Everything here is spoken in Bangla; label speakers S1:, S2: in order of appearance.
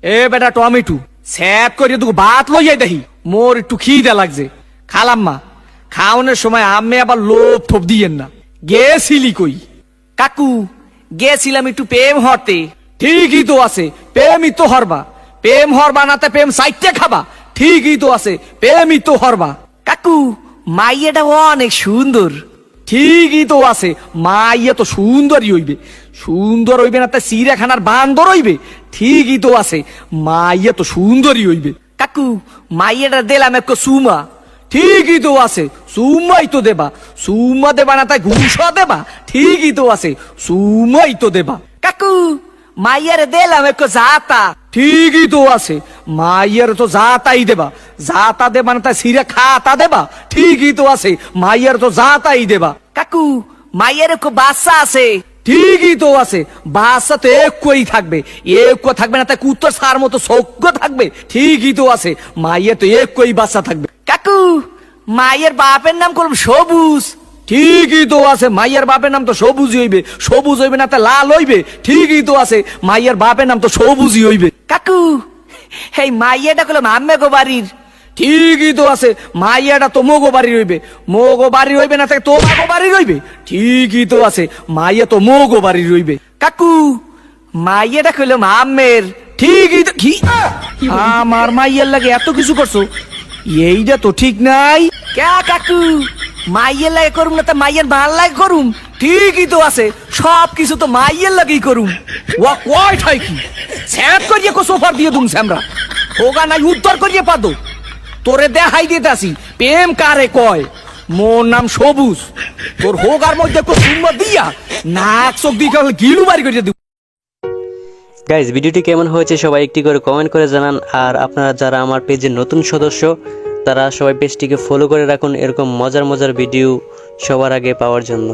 S1: এ বেটা টমেটো স্যাপ করে তুই ভাত লইয়াই দেখি মোর একটু খিদে লাগছে। খালাম্মা খাওয়ানোর সময় আমি আবার লোভ থোপ দিয়েন না। গেছিলি কই?
S2: কাকু গেছিলাম একটু প্রেম হতে।
S1: ঠিকই তো আছে, প্রেমই তো হরবা। প্রেম হরবা নাতে প্রেম সাইটে খাবা। ঠিকই তো আছে, প্রেমই তো হরবা।
S2: কাকু মাইয়াটা অনেক সুন্দর।
S1: ঠিকই তো আছে, মাইয়া তো সুন্দরই হইবে। সুন্দর হইবে না তা চিড়িয়াখানার বান্দর হইবে? ঠিকই তো আছে, মাইয়া তো সুন্দরই হইবে।
S2: কাকু মাইয়াটা দিলাম এক সুমা।
S1: ঠিকই তো আছে, সুমাই তো দেবা। সুমা দেবা না তাই ঘুষা দেবা? ঠিকই তো আছে, সুমাই তো দেবা।
S2: কাকু মাইয়ারে দিলাম এক জাতা।
S1: ঠিকই তো আছে, মাইয়ার তো জাতাই দেবা। জাতা দেবা না তাই সিরে খাতা দেবা? ঠিকই তো আছে, মাইয়ার তো জাতাই দেবা।
S2: কাকু মাইয়ার এক বাচ্চা আছে।
S1: ঠিকই তো আছে, বাচ্চা তো একই থাকবে। একই থাকবে না তাই কুত্তর সার মতো সৌক্য থাকবে? ঠিকই তো আছে, মাইয়া তো একই বাচ্চা থাকবে।
S2: কাকু মাইয়ের বাপের নাম করব সবুজ।
S1: ঠিকই তো আছে, মাইয়ার বাপের নাম তো সবুজই হইবে। সবুজ হইবে না তা লাল হইবে? ঠিকই তো আছে, মাইয়ার বাপের নাম তো সবুজই হইবে।
S2: কাকু এই মাইয়াটা করলাম আম্মে গো বাড়ির।
S1: ঠিকই তো আছে, মাইয়াটা তো মোগো বাড়ি রইবে। মোগো বাড়ি রইবে না তাই তোমাগো বাড়ি রইবে? ঠিকই তো আছে, মাইয়া তো মোগো বাড়ি রইবে।
S2: কাকু মাইয়াটা কইলাম আম্মের।
S1: ঠিকই তো কি আমার মাইয়ার লাগে এত কিছু করছো? এইটা তো ঠিক নাই।
S2: কে কাকু মাইয়ের লাগে করুম না তা মাইয়ের ভাল লাগে করুম?
S1: ঠিকই তো আছে,
S2: সব কিছু তো মাইয়ের লাগেই করুম।
S1: ওয়া কয় ঠাই কি স্যাপ করিয়ে কো সোফার দিয়ে দুম স্যামরা হোগা নাই উত্তর করিয়ে পাদো। তোরে দেখাই দিতেছি প্রেম কারে কয়। মোর নাম সবুজ। তোর হোগার মধ্যে কো সুম্মা দিয়া নাক চোখ দিয়ে গিলু বাড়ি করিয়ে দিব।
S3: গাইজ ভিডিওটি কেমন হয়েছে সবাই একটি করে কমেন্ট করে জানান। আর আপনারা যারা আমার পেজের নতুন সদস্য তারা সবাই পেজটিকে ফলো করে রাখুন এরকম মজার মজার ভিডিও সবার আগে পাওয়ার জন্য।